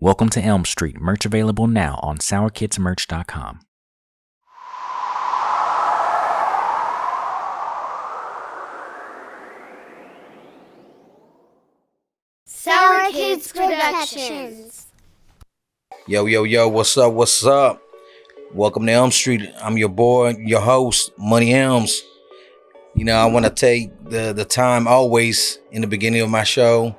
Welcome to Elm Street, merch available now on sourkidsmerch.com. Sour Kids Productions. Yo, what's up? Welcome to Elm Street. I'm your boy, your host, Money Elms. You know, I want to take the time always in the beginning of my show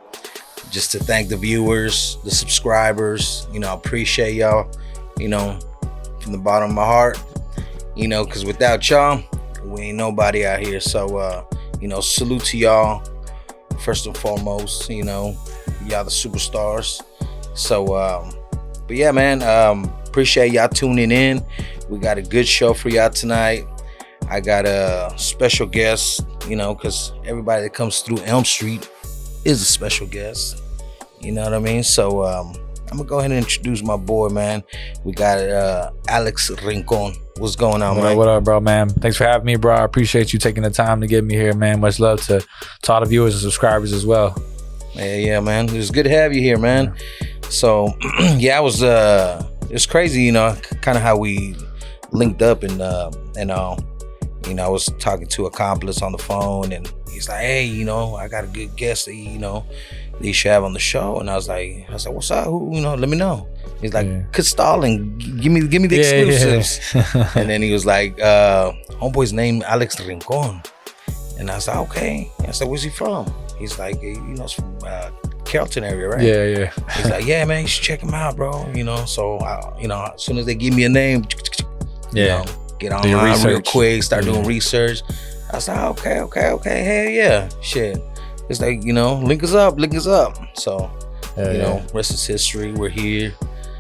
just to thank the viewers, the subscribers. You know, I appreciate y'all, you know, from the bottom of my heart, you know, because without y'all, we ain't nobody out here. So, you know, salute to y'all first and foremost. You know, y'all the superstars. So, but yeah, man, appreciate y'all tuning in. We got a good show for y'all tonight. I got a special guest, you know, because everybody that comes through Elm Street is a special guest. You know what I mean? So I'm gonna go ahead and introduce my boy, man. We got Alex Rincon. What's going on, man? What up, bro, man? Thanks for having me, bro. I appreciate you taking the time to get me here, man. Much love to all the viewers and subscribers as well. Yeah, man. It was good to have you here, man. So yeah, it's crazy, you know, kind of how we linked up and all. You know, I was talking to Accomplice on the phone, and he's like, "Hey, you know, I got a good guest that you should have on the show." And I was like, "What's up? Who? You know, let me know." He's like, "Stalling, give me the exclusives." Yeah. And then he was like, "Homeboy's name Alex Rincon," and I was like, "Okay." I said, "Where's he from?" He's like, "You know, it's from Carrollton area, right?" Yeah. He's like, "Yeah, man, you should check him out, bro." You know, so you know, as soon as they give me a name, you know, get online real quick, start doing research. I was like, okay, hell yeah, shit. It's like, you know, link us up. So, you know, rest is history. We're here.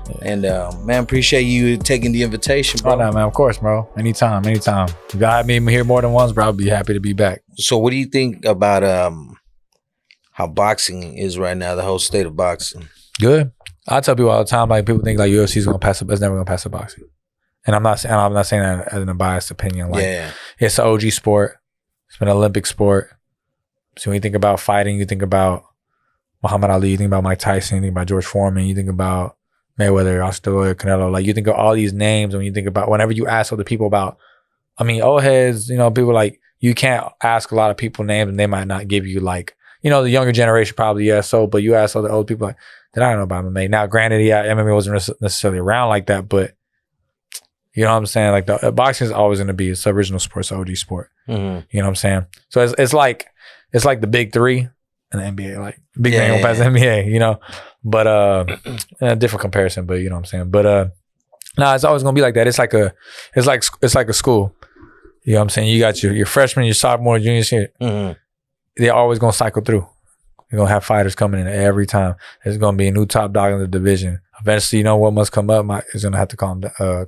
Yeah. And man, appreciate you taking the invitation, bro. Oh, no, man, of course, bro. Anytime. If you have me here more than once, bro, I'll be happy to be back. So what do you think about how boxing is right now, the whole state of boxing? Good. I tell people all the time, like, people think like UFC's gonna pass it's never gonna pass the boxing. And I'm not saying that as a biased opinion. Like, it's an OG sport. It's been an Olympic sport. So when you think about fighting, you think about Muhammad Ali, you think about Mike Tyson, you think about George Foreman, you think about Mayweather, Oscar, Canelo. Like, you think of all these names, and when you think about, whenever you ask other people about, I mean, old heads, you know, people like, you can't ask a lot of people names and they might not give you, like, you know, the younger generation probably, but you ask other old people, like, I don't know about MMA. Now, granted, MMA wasn't necessarily around like that, but you know what I'm saying? Like, the boxing is always going to be, it's the original sport, it's the OG sport. Mm-hmm. You know what I'm saying? So it's like the big three in the NBA. Like, big man won't pass the NBA, you know? But a different comparison, but you know what I'm saying? But no, it's always going to be like that. It's like a school. You know what I'm saying? You got your freshman, your sophomore, junior, senior. Mm-hmm. They're always going to cycle through. You're going to have fighters coming in every time. There's going to be a new top dog in the division. Eventually, you know, what must come up is going to have to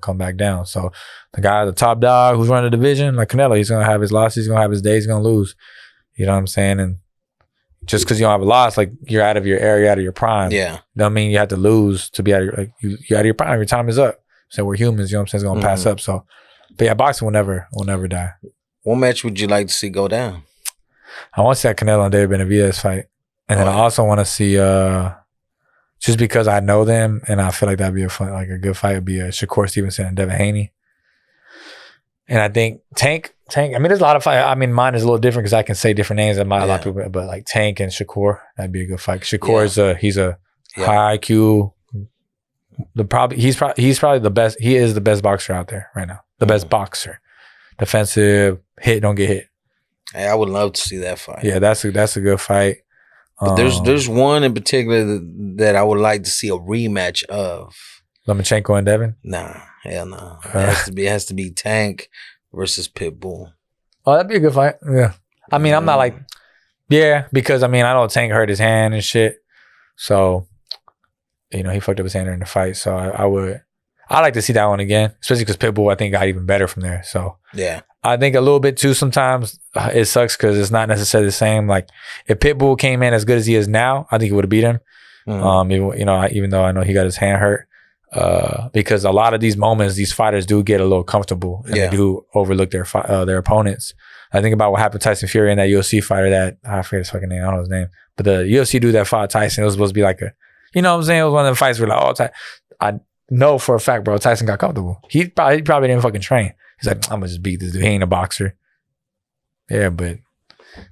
come back down. So the top dog who's running the division, like Canelo, he's going to have his losses, he's going to have his days, he's going to lose. You know what I'm saying? And just because you don't have a loss, like, you're out of your area, out of your prime. Yeah. Don't mean you have to lose to be out of your, like, you're out of your prime. Your time is up. So we're humans, you know what I'm saying? It's going to pass up. So, but yeah, boxing will never die. What match would you like to see go down? I want to see that Canelo and David Benavidez fight. And then I also want to see, just because I know them and I feel like that'd be a good fight, would be Shakur Stevenson and Devin Haney. And I think Tank, I mean, there's a lot of fight. I mean, mine is a little different because I can say different names than a lot of people, but like Tank and Shakur, that'd be a good fight. Shakur he's a high IQ. He's probably the best. He is the best boxer out there right now. The best boxer. Defensive, don't get hit. Hey, I would love to see that fight. Yeah, that's a good fight. But there's one in particular that I would like to see a rematch of. Lomachenko and Devin? Nah, hell no. It has to be Tank versus Pitbull. Oh, that'd be a good fight. Yeah. I mean, I'm not like, because I mean, I know Tank hurt his hand and shit. So, you know, he fucked up his hand during the fight. So I'd like to see that one again, especially because Pitbull, I think, got even better from there. So, yeah. I think a little bit too sometimes it sucks because it's not necessarily the same. Like, if Pitbull came in as good as he is now, I think he would have beat him. Mm-hmm. Even though I know he got his hand hurt. Because a lot of these moments, these fighters do get a little comfortable and they do overlook their opponents. I think about what happened to Tyson Fury and that UFC fighter that, I forget his fucking name, I don't know his name. But the UFC dude that fought Tyson, it was supposed to be like You know what I'm saying? It was one of the fights where like, oh, I know for a fact, bro, Tyson got comfortable. He probably didn't fucking train. He's like, I'm gonna just beat this dude. He ain't a boxer. Yeah, but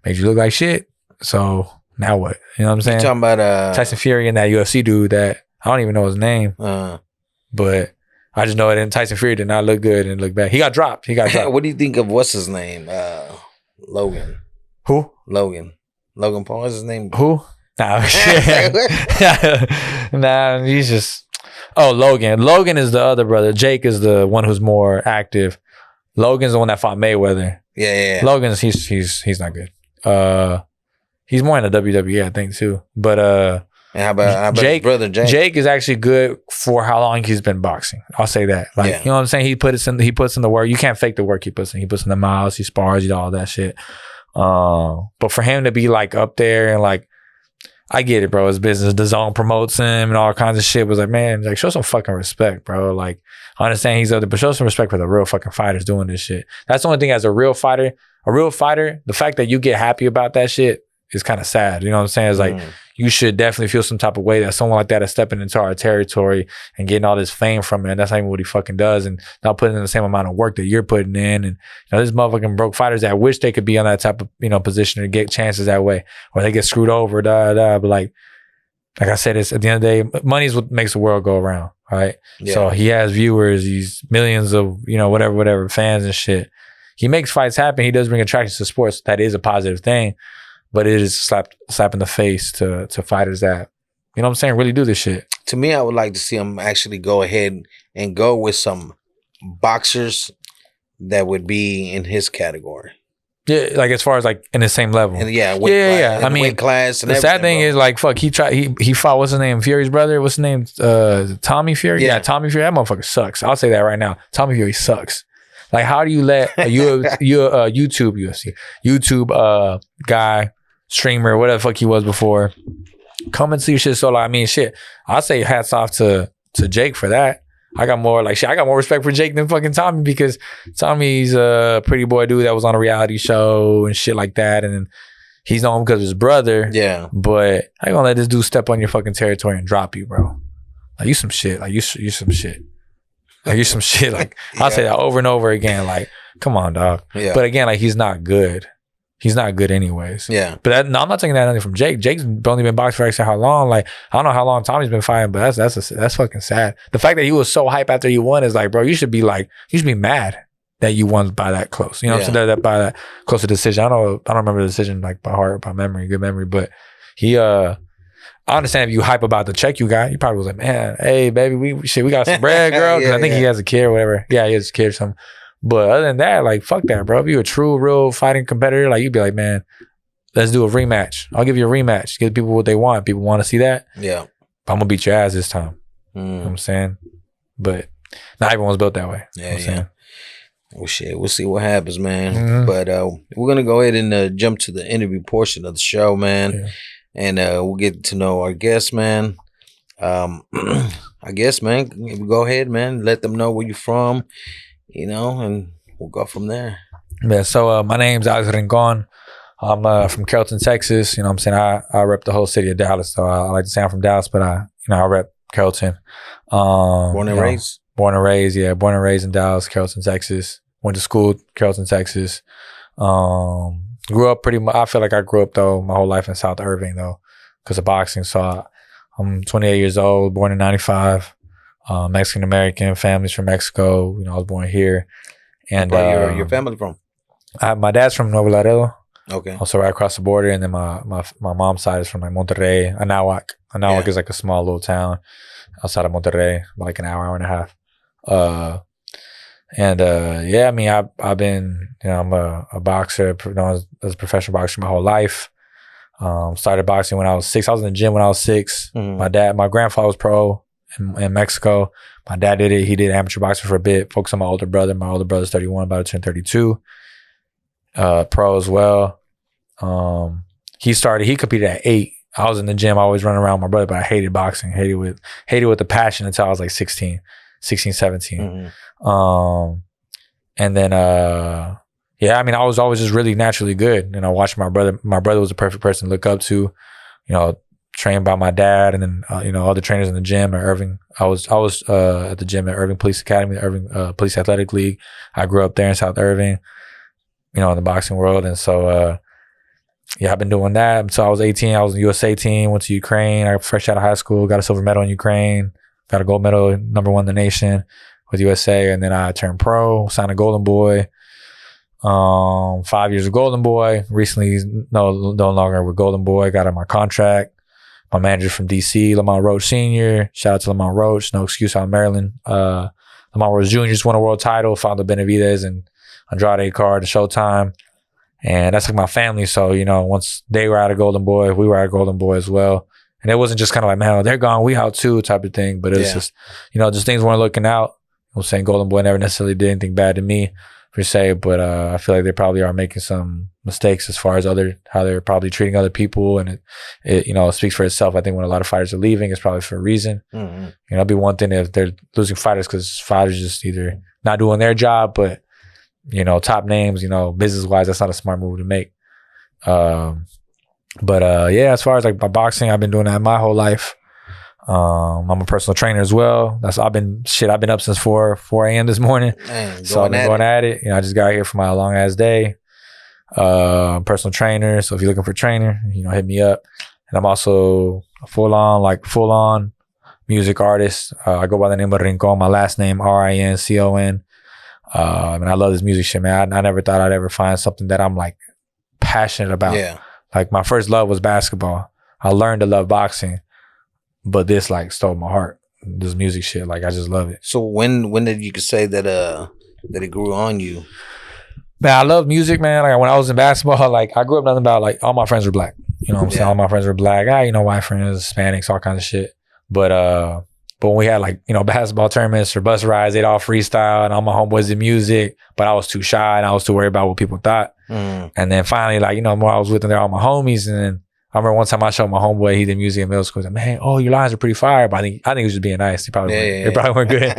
made you look like shit. So now what? You know what I'm saying? You talking about Tyson Fury and that UFC dude that I don't even know his name. But I just know that Tyson Fury did not look good and look bad. He got dropped. What do you think of what's his name? Logan. Who? Logan Paul. What's his name? Who? Nah, shit. Nah, he's just. Oh, Logan. Logan is the other brother. Jake is the one who's more active. Logan's the one that fought Mayweather. Yeah. Logan's he's not good. He's more in the WWE, I think, too. But and how about Jake, his brother Jake? Jake is actually good for how long he's been boxing. I'll say that. Like, you know what I'm saying? He puts in the work. You can't fake the work he puts in. He puts in the miles, he spars, all that shit. But for him to be like up there and like, I get it, bro. His business, the zone promotes him and all kinds of shit. Was like, man, like show some fucking respect, bro. Like, I understand he's up there, but show some respect for the real fucking fighters doing this shit. That's the only thing as a real fighter, the fact that you get happy about that shit is kind of sad. You know what I'm saying? It's like, you should definitely feel some type of way that someone like that is stepping into our territory and getting all this fame from it. And that's not even what he fucking does. And not putting in the same amount of work that you're putting in. And, this motherfucking broke fighters that wish they could be on that type of, position to get chances that way. Or they get screwed over, But like I said, it's at the end of the day, money is what makes the world go around, right? Yeah. So he has viewers, he's millions of, whatever, fans and shit. He makes fights happen. He does bring attraction to sports. That is a positive thing. But it is a slap in the face to fighters that, you know what I'm saying, really do this shit. To me, I would like to see him actually go ahead and go with some boxers that would be in his category. Yeah, like as far as like in the same level. And I mean, weight class and the sad thing is like, fuck, he fought, what's his name? Fury's brother? What's his name? Tommy Fury? Yeah, Tommy Fury. That motherfucker sucks. I'll say that right now. Tommy Fury sucks. Like, how do you let a YouTube guy, streamer, whatever the fuck he was before, come and see shit? So like, I mean, shit, I say hats off to Jake for that. I got more respect for Jake than fucking Tommy, because Tommy's a pretty boy dude that was on a reality show and shit like that, and he's known because of his brother. Yeah, but I ain't gonna let this dude step on your fucking territory and drop you, bro. Like, you some shit. Like, you some shit. Like, you some shit. Like, I'll say that over and over again. Like, come on, dog. Yeah. But again, like, he's not good. He's not good anyways. Yeah. But I'm not taking that anything from Jake. Jake's only been boxing for actually how long? Like, I don't know how long Tommy's been fighting, but that's fucking sad. The fact that he was so hype after he won is like, bro, you should be mad that you won by that close. You know what I'm saying? That by that close a decision. I don't remember the decision like by heart, by memory, good memory, but he I understand if you hype about the check you got, you probably was like, man, hey baby, we got some bread, girl. Because I think he has a kid or whatever. Yeah, he has a kid or something. But other than that, like, fuck that, bro. If you're a true, real fighting competitor, like, you'd be like, man, let's do a rematch. I'll give you a rematch. Give people what they want. People want to see that. Yeah. But I'm going to beat your ass this time. You know what I'm saying? But not everyone's built that way. Yeah, you know saying? Well, shit, we'll see what happens, man. Mm-hmm. But we're going to go ahead and jump to the interview portion of the show, man. Yeah. And we'll get to know our guests, man. I guess, man, go ahead, man. Let them know where you're from. And we'll go from there. Yeah, so my name's Alex Rincon. I'm from Carrollton, Texas. You know what I'm saying? I rep the whole city of Dallas. So I like to say I'm from Dallas, but I rep Carrollton. Born and raised? Born and raised, yeah. Born and raised in Dallas, Carrollton, Texas. Went to school, Carrollton, Texas. Grew up I feel like I grew up, though, my whole life in South Irving, though, because of boxing. So I'm 28 years old, born in 95. Mexican-American, families from Mexico. I was born here. And where your family from? My dad's from Nuevo Laredo. Okay. Also right across the border. And then my mom's side is from like Monterrey, Anáhuac. Anáhuac is like a small little town outside of Monterrey, like an hour and a half. I mean, I've been, I'm a boxer, as a professional boxer my whole life. Started boxing when I was 6. I was in the gym when I was 6. Mm-hmm. My grandfather was pro in Mexico. My dad did it. He did amateur boxing for a bit. Focused on my older brother. My older brother's 31, about to turn 32. Pro as well. He competed at 8. I was in the gym. I always running around with my brother, but I hated boxing. Hated with a passion until I was like 16, 17. Mm-hmm. And then, I mean, I was always just really naturally good. Watching my brother. My brother was the perfect person to look up to. trained by my dad, and then other trainers in the gym at Irving. I was at the gym at Irving Police Academy, Irving Police Athletic League. I grew up there in South Irving, in the boxing world, and so I've been doing that. So I was 18. I was in the USA team. Went to Ukraine. I fresh out of high school, got a silver medal in Ukraine. Got a gold medal, #1 in the nation with USA, and then I turned pro, signed a Golden Boy. 5 years of Golden Boy. Recently, no longer with Golden Boy. Got on my contract. My manager from DC, Lamont Roach Sr. Shout out to Lamont Roach. No excuse out of Maryland. Lamont Roach Jr. just won a world title. Found the Benavidez and Andrade card to Showtime. And that's like my family. So, once they were out of Golden Boy, we were out of Golden Boy as well. And it wasn't just kind of like, man, they're gone, we out too type of thing. But it was just, just things weren't looking out. I'm saying Golden Boy never necessarily did anything bad to me per se, but I feel like they probably are making some mistakes as far as how they're probably treating other people. And it speaks for itself. I think when a lot of fighters are leaving, it's probably for a reason. Mm-hmm. It'd be one thing if they're losing fighters because fighters just either not doing their job, but top names, business wise, that's not a smart move to make. But as far as like my boxing, I've been doing that my whole life. I'm a personal trainer as well. I've been up since 4 a.m. this morning. Man, so I've been going at it. I just got here from my long ass day. Personal trainer. So if you're looking for a trainer, hit me up. And I'm also a full on music artist. I go by the name of Rincon, my last name, Rincon. And I love this music shit, man. I never thought I'd ever find something that I'm like passionate about. Yeah. Like my first love was basketball. I learned to love boxing, but this like stole my heart. This music shit, like I just love it. So when did you could say that it grew on you? Man, I love music, man. Like when I was in basketball, like I grew up nothing about like all my friends were black. You know what I'm saying? All my friends were black. White friends, Hispanics, all kinds of shit. But when we had like, basketball tournaments or bus rides, they'd all freestyle and all my homeboys did music, but I was too shy and I was too worried about what people thought. Mm. And then finally, like, more I was with them, they're all my homies. And then I remember one time I showed my homeboy, he did music in middle school. He was like, man, your lines are pretty fire. But I think he was just being nice. They probably weren't good.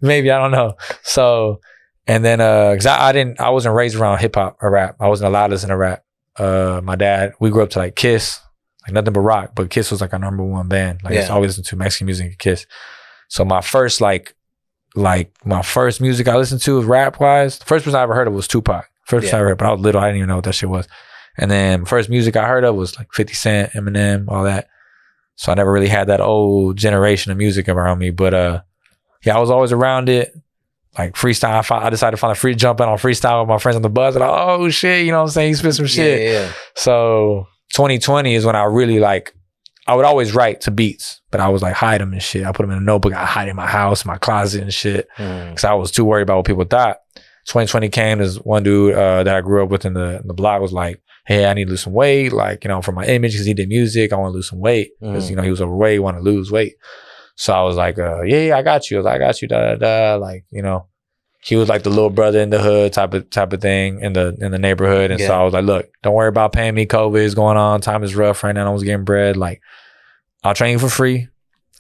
Maybe, I don't know. So, and then, cause I wasn't raised around hip hop or rap. I wasn't allowed to listen to rap. My dad, we grew up to like Kiss. Like nothing but rock, but Kiss was like our #1 band. Like I always listened to Mexican music and Kiss. So my first my first music I listened to was rap wise. The first person I ever heard of was Tupac. First person I ever heard, but I was little. I didn't even know what that shit was. And then first music I heard of was like 50 Cent, Eminem, all that. So I never really had that old generation of music around me. But I was always around it. Like freestyle, I decided to find a free jump in on freestyle with my friends on the bus. And oh shit, you know what I'm saying? You spit some shit. Yeah. So 2020 is when I really I would always write to beats, but I was like hide them and shit. I put them in a notebook. I hide in my house, my closet and shit. Cause I was too worried about what people thought. 2020 came, this one dude that I grew up with in the block was like, hey, I need to lose some weight. Like, for my image, cause he did music. I want to lose some weight. Cause, he was overweight, want to lose weight. So I was like, I got you. I was like, I got you, Like, he was like the little brother in the hood type of thing in the neighborhood. And so I was like, look, don't worry about paying me. COVID is going on. Time is rough right now. I was getting bread. Like, I'll train you for free.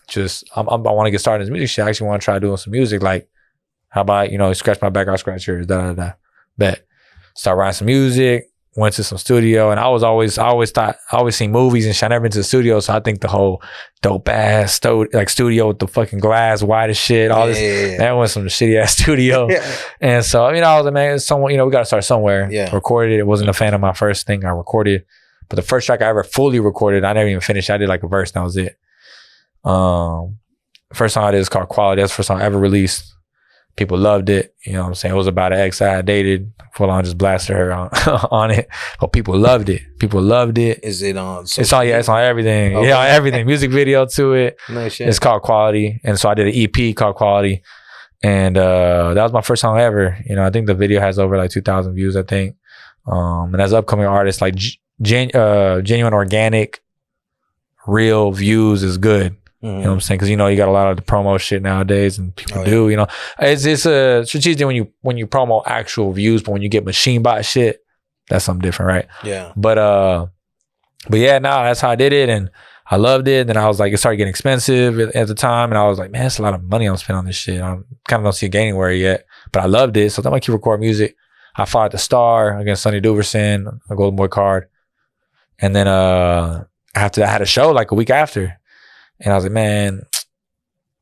Just, I want to get started in this music shit. I actually want to try doing some music. Like, how about, scratch my back, I'll scratch yours. Bet. Start writing some music. Went to some studio, and I always seen movies and shit. I never been to the studio, so I think the whole dope ass studio with the fucking glass wide as shit, all this. That was some shitty ass studio. And so I was like, man, it's someone, we gotta start somewhere. Recorded it. Wasn't a fan of my first thing I recorded, but the first track I ever fully recorded, I never even finished. I did like a verse, and that was it. First song I did is called Quality. That's the first song I ever released. People loved it. You know what I'm saying? It was about an ex I dated. Full on just blasted her on it. But people loved it. Is it on? It's on everything. Okay. Yeah, on everything. Music video to it. Nice shit. It's called Quality. And so I did an EP called Quality. And that was my first song ever. I think the video has over like 2,000 views, I think. And as upcoming artists, like genuine, organic, real views is good. You know what I'm saying? Because you got a lot of the promo shit nowadays, and people do. It's a strategic when you promo actual views, but when you get machine bot shit, that's something different, right? Yeah. But yeah, that's how I did it, and I loved it. Then I was like, it started getting expensive at the time, and I was like, man, that's a lot of money I'm spending on this shit. I kind of don't see it getting anywhere yet, but I loved it, so I'm gonna keep recording music. I fought at the Star against Sonny Duverson, a Golden Boy card, and then after I had a show like a week after, and I was like, man,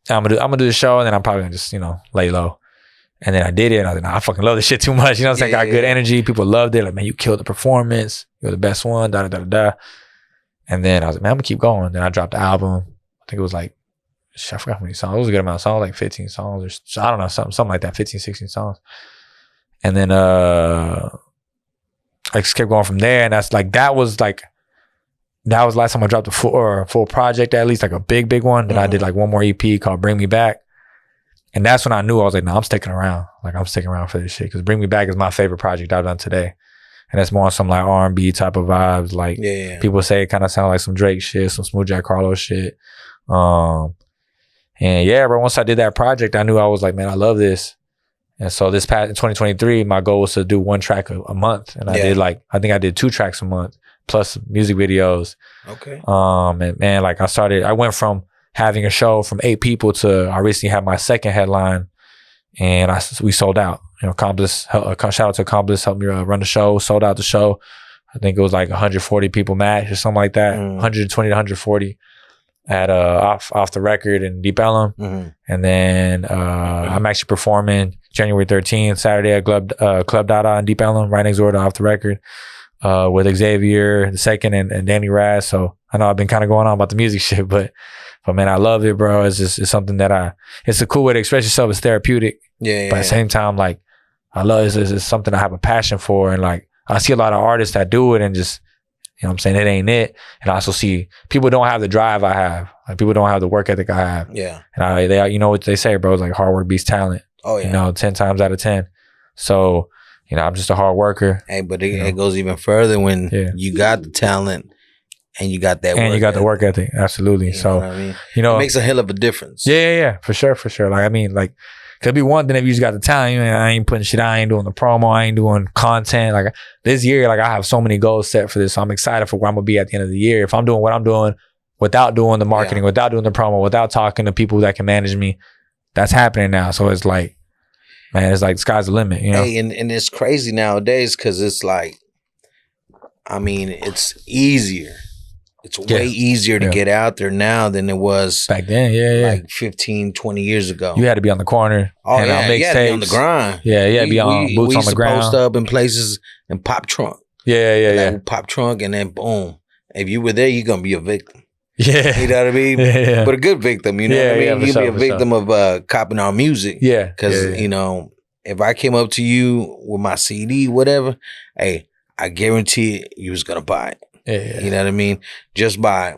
I'm gonna do the show, and then I'm probably gonna just, you know, lay low. And then I did it, and I was like, nah, I fucking love this shit too much. You know what I'm saying? Got good energy. People loved it. Like, man, you killed the performance. You're the best one. Da da da da. And then I was like, man, I'm gonna keep going. Then I dropped the album. I think it was like, I forgot how many songs. It was a good amount of songs, like 15 songs or I don't know, something like that, 15, 16 songs. And then I just kept going from there. And that's like, that was the last time I dropped a full project, at least like a big one. Then I did like one more EP called Bring Me Back. And that's when I knew I was like, no, I'm sticking around. Like, I'm sticking around for this shit. Cause Bring Me Back is my favorite project I've done today. And it's more on some like R&B type of vibes. Like people say it kind of sound like some Drake shit, some Smooth Jack Harlow shit. And yeah, bro, once I did that project, I knew I was like, man, I love this. And so this past in 2023, my goal was to do one track a month. And I think I did 2 tracks a month plus music videos. Okay. And man, like I went from having a show from 8 people to I recently had my second headline, and we sold out. You know, Accomplice, shout out to Accomplice, helped me run the show, sold out the show. I think it was like 140 people match or something like that, 120 to 140 at off the record in Deep Ellum. And then I'm actually performing January 13th, Saturday at Club Dada in Deep Ellum, right next door to Off the Record, with Xavier the second and Danny Raz. So I know I've been kind of going on about the music shit, but man, I love it, bro. It's something that it's a cool way to express yourself. It's therapeutic. But at the same time, like, I love it's something I have a passion for. And like, I see a lot of artists that do it and just, you know what I'm saying, it ain't it. And I also see people don't have the drive I have. Like, people don't have the work ethic I have. Yeah. And they you know what they say, bro, it's like hard work beats talent. Oh yeah. You know, 10 times out of 10. So, you know, I'm just a hard worker. Hey, but it goes even further when you got the talent and you got that work and you got the work ethic. Absolutely. You know what I mean? You know, it makes a hell of a difference. Yeah. For sure. Like, I mean, like, could be one thing if you just got the talent. You know, I ain't putting shit out. I ain't doing the promo. I ain't doing content. Like, this year, like, I have so many goals set for this. So I'm excited for where I'm gonna be at the end of the year. If I'm doing what I'm doing without doing the marketing, without doing the promo, without talking to people that can manage me, that's happening now. So it's like, man, it's like sky's the limit, you know? Hey, and it's crazy nowadays because it's like, I mean, it's easier. It's way easier to get out there now than it was back then. Like 15, 20 years ago. You had to be on the corner. Oh, you had to be on the grind. Yeah, be on boots on the ground. We used to post up in places and pop trunk. Yeah. Pop trunk and then boom. If you were there, you're going to be a victim. Yeah. You know what I mean? Yeah. But a good victim, you know what I mean? You'll be a victim of copying our music. Yeah. Because, you know, if I came up to you with my CD, whatever, hey, I guarantee you was going to buy it. Yeah. You know what I mean? Just by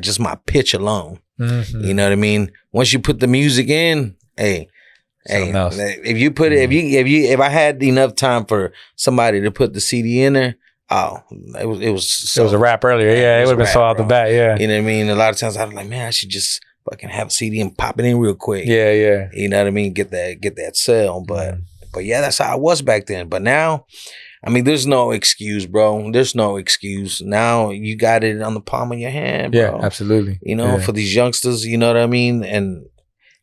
just my pitch alone. Mm-hmm. You know what I mean? Once you put the music in, if you put it, if I had enough time for somebody to put the CD in there, it was a rap earlier. Yeah, it would have been sold out the bat. Yeah. You know what I mean? A lot of times I was like, man, I should just fucking have a CD and pop it in real quick. Yeah. You know what I mean? Get that sale. But yeah, that's how I was back then. But now, I mean, there's no excuse, bro. There's no excuse. Now you got it on the palm of your hand, bro. Yeah, absolutely. You know, for these youngsters, you know what I mean? And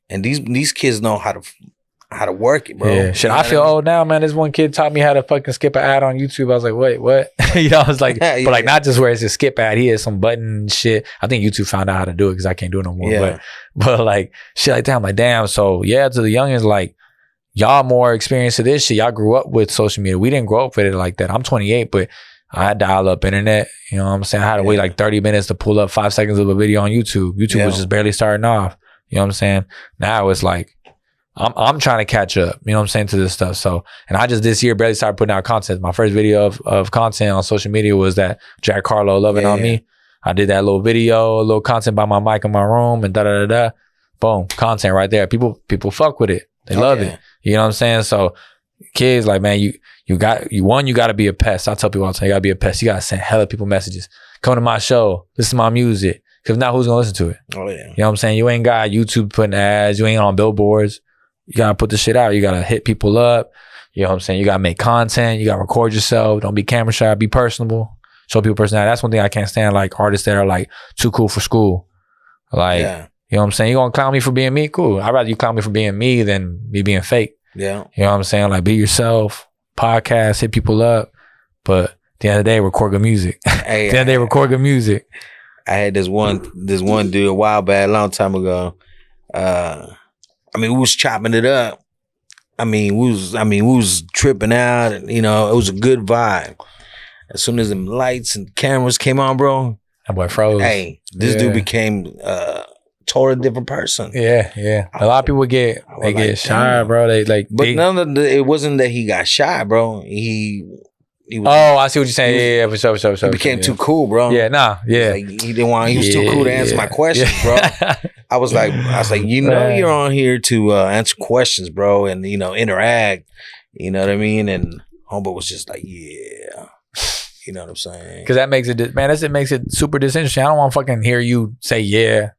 these kids know how to work it, bro. Yeah. Shit, I feel old now, man. This one kid taught me how to fucking skip an ad on YouTube. I was like, wait, what? You know, I was like, but like not just where it's a skip ad. He has some button shit. I think YouTube found out how to do it because I can't do it no more. Yeah. But like shit like that, I'm like, damn. So yeah, to the youngins, like, y'all more experienced to this shit. Y'all grew up with social media. We didn't grow up with it like that. I'm 28, but I had dial-up internet. You know what I'm saying? I had to wait like 30 minutes to pull up 5 seconds of a video on YouTube. YouTube was just barely starting off. You know what I'm saying? Now it's like, I'm trying to catch up, you know what I'm saying, to this stuff. So, and I just this year barely started putting out content. My first video of content on social media was that Jack Harlow Loving on Me. I did that little video, a little content by my mic in my room and da-da-da-da. Boom, content right there. People fuck with it. They love it. You know what I'm saying? So kids, like, man, you got to be a pest. I tell people all the time, you got to be a pest. You got to send hella people messages. Come to my show. Listen to my music. Because if not, who's going to listen to it? Oh, yeah. You know what I'm saying? You ain't got YouTube putting ads. You ain't on billboards. You got to put the shit out. You got to hit people up. You know what I'm saying? You got to make content. You got to record yourself. Don't be camera shy. Be personable. Show people personality. That's one thing I can't stand, like artists that are like too cool for school. Like, you know what I'm saying? You going to clown me for being me? Cool. I'd rather you clown me for being me than me being fake. Yeah. You know what I'm saying? Like, be yourself, podcast, hit people up. But at the end of the day, record good music. At the end of the day, record good music. I had this one dude a while back, a long time ago. We was chopping it up. We was tripping out. You know, it was a good vibe. As soon as the lights and cameras came on, bro, that boy froze. Hey, this dude became totally different person. Yeah. A lot of people get shy, bro. It wasn't that he got shy, bro. He was, I see what you're saying. Yeah, for sure. He became too cool, bro. Yeah, He didn't want. He was too cool to answer my questions, bro. I was like, you're on here to answer questions, bro, and interact. You know what I mean? And homeboy was just like, yeah. You know what I'm saying? Because that makes it, man. It makes it super disinteresting. I don't want to fucking hear you say yeah.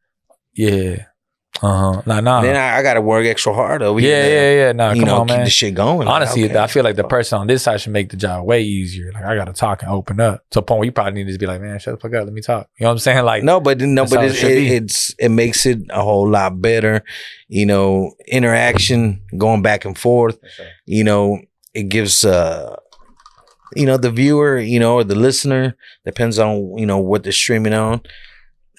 Nah. Then I got to work extra hard over here. Nah, come on, keep man. the shit going. Honestly, I feel like the person on this side should make the job way easier. Like, I got to talk and open up to a point where you probably need to be like, man, shut the fuck up, let me talk. You know what I'm saying? Like, but it makes it a whole lot better. You know, interaction going back and forth. Sure. You know, it gives the viewer, or the listener, depends on what they're streaming on.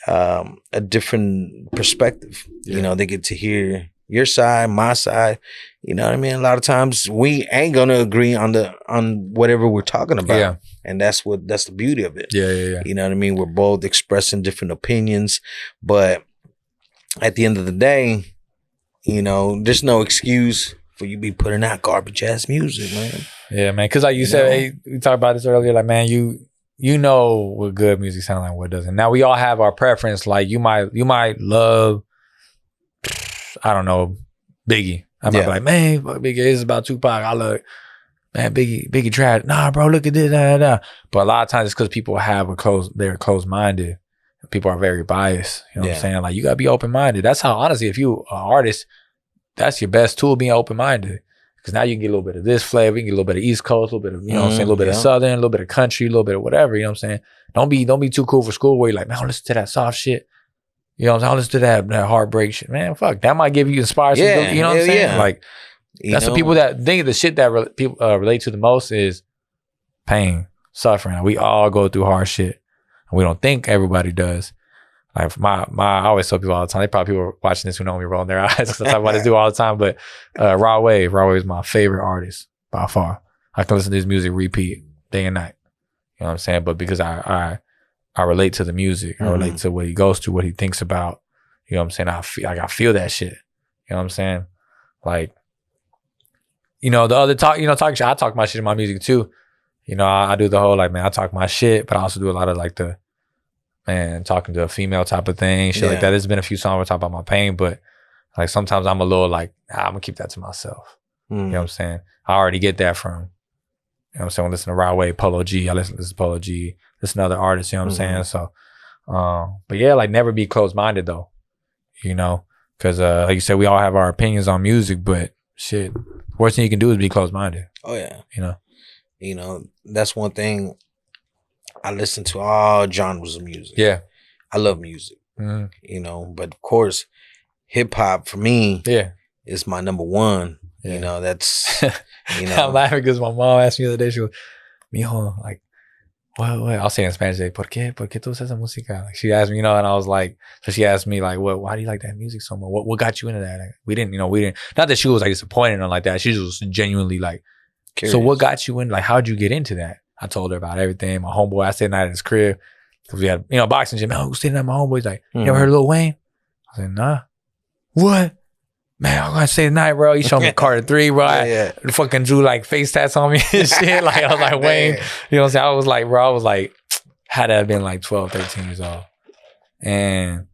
A different perspective. Yeah. They get to hear your side, my side. You know what I mean? A lot of times we ain't gonna agree on whatever we're talking about. Yeah. And that's the beauty of it. Yeah. You know what I mean? We're both expressing different opinions, but at the end of the day, there's no excuse for you to be putting out garbage ass music, man. Yeah, man. Because like you said, hey, we talked about this earlier. Like, man, you know what good music sounds like, what doesn't. Now we all have our preference. Like you might love, I don't know, Biggie. I might be like, man, fuck Biggie. This is about Tupac. I love, man, Biggie trash. Nah, bro, look at this. Nah. But a lot of times it's because people they're closed-minded. People are very biased. You know what I'm saying? Like you gotta be open-minded. That's how, honestly, if you an artist, that's your best tool, being open-minded. Because now you can get a little bit of this flavor, you can get a little bit of East Coast, a little bit of, a little bit of Southern, a little bit of country, a little bit of whatever, you know what I'm saying? Don't be too cool for school where you're like, man, I'll listen to that soft shit. You know what I'm saying? I'll listen to that heartbreak shit. Man, fuck, that might give you inspiration. Yeah, you know what I'm saying? Yeah. Like, that's the people that think the shit that people relate to the most is pain, suffering. We all go through hard shit. And we don't think everybody does. Like I always tell people all the time, people are watching this who know me rolling their eyes because I talk about this dude all the time, but Raw Wave is my favorite artist by far. I can listen to his music repeat day and night. You know what I'm saying? But because I relate to the music, I relate to what he goes through, what he thinks about. You know what I'm saying? I feel that shit. You know what I'm saying? Like, the other talking shit, I talk my shit in my music too. I do the whole like, man, I talk my shit, but I also do a lot of like the, man, talking to a female type of thing, shit like that. There's been a few songs where I talk about my pain, but like sometimes I'm a little like, I'm gonna keep that to myself. You know what I'm saying? I already get that from, you know what I'm saying? I listen to Raw Wave, Polo G. I listen to Polo G. Listen to other artists, you know what I'm saying? So, but yeah, like never be closed-minded though, because like you said, we all have our opinions on music, but shit, worst thing you can do is be closed-minded. Oh yeah. That's one thing. I listen to all genres of music. Yeah. I love music. But of course, hip hop for me is my number one. Yeah. That's I'm laughing because my mom asked me the other day, she goes, mijo, like, what? I'll say in Spanish, like, ¿por qué tú haces esa música? Like, she asked me, and I was like, so she asked me, like, why do you like that music so much? What got you into that? Like, we didn't, not that she was like disappointed or like that. She just was genuinely like, curious. So what got you in? Like, how'd you get into that? I told her about everything. My homeboy, I stayed the night at his crib because we had, boxing gym. Man, who's staying at my homeboy's like, you ever heard of Lil Wayne? I said, nah. What? Man, I'm gonna stay the night, bro. He showed me Carter 3, bro. I fucking drew like face tats on me and shit. Like, I was like, Wayne. You know what I'm saying? I was like, had to have been like 12, 13 years old. And,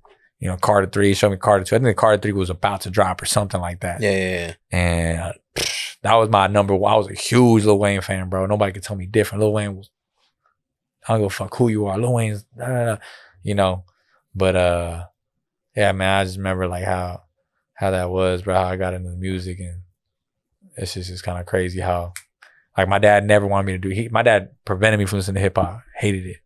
Carter 3 showed me Carter 2. I think Carter 3 was about to drop or something like that. Yeah. And that was my number one. I was a huge Lil Wayne fan, bro. Nobody could tell me different. Lil Wayne was, I don't give a fuck who you are. Lil Wayne's, But, yeah, man, I just remember like how that was, bro, how I got into the music. And it's just kind of crazy how, like, my dad never wanted me to do it. My dad prevented me from listening to hip hop. Hated it.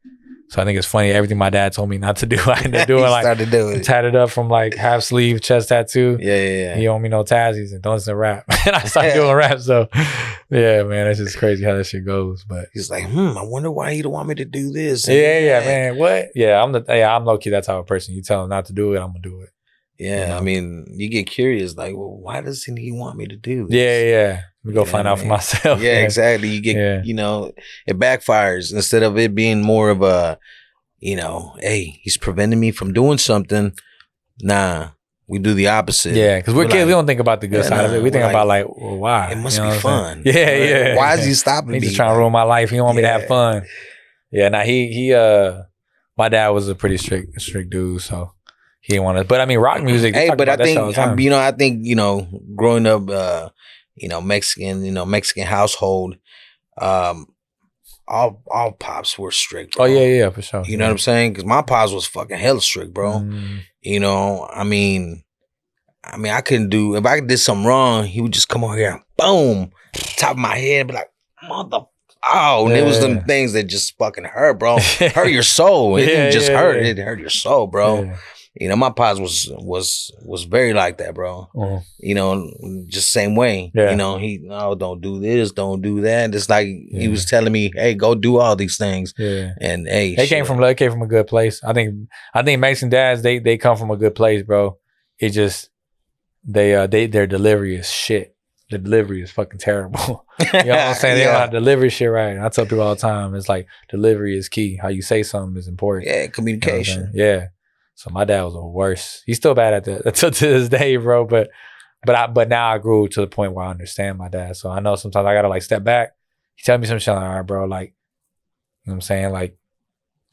So I think it's funny. Everything my dad told me not to do, I ended up doing. Like, started doing it. Tatted up from like half sleeve chest tattoo. Yeah. He don't me no Tazzies and don't listen to rap. And I started doing rap. So yeah, man, that's just crazy how that shit goes. But he's like, I wonder why he don't want me to do this. Yeah, man. What? Yeah, I'm low key that type of person. You tell him not to do it, I'm gonna do it. Yeah, you know? I mean, you get curious, like, well, why doesn't he want me to do this? Yeah. We go find out for myself. Yeah, exactly. You get, you know, it backfires instead of it being more of a, you know, hey, he's preventing me from doing something. Nah, we do the opposite. Yeah, because we're kids, we don't think about the good side of it. We think about like, well, why? It must be fun. Yeah. Why is he stopping me? He's just trying to ruin my life. He don't want me to have fun. Yeah, now he my dad was a pretty strict dude, so he didn't want to. But I mean, rock music. Hey, but I think I think growing up, Mexican household, all pops were strict. Bro. Oh yeah, for sure. You know what I'm saying? Because my pops was fucking hella strict, bro. You know, I mean, I couldn't do if I did something wrong, he would just come over here, and boom, top of my head, and be like, mother. Oh, and it was them things that just fucking hurt, bro. Hurt your soul. It didn't just hurt. It hurt your soul, bro. Yeah. You know, my pops was very like that, bro. You know, just same way. Yeah. You know, don't do this, don't do that. It's like he was telling me, hey, go do all these things. Yeah. And hey, they came from a good place. I think Mexican dads, they come from a good place, bro. It just their delivery is shit. The delivery is fucking terrible. You know what I'm saying? They don't know how to deliver shit right. And I tell people all the time, it's like delivery is key. How you say something is important. Yeah, communication. You know yeah. So my dad was the worst. He's still bad at that to this day, bro. But now I grew to the point where I understand my dad. So I know sometimes I gotta like step back. He tell me some shit like, all right, bro, like, you know what I'm saying? Like,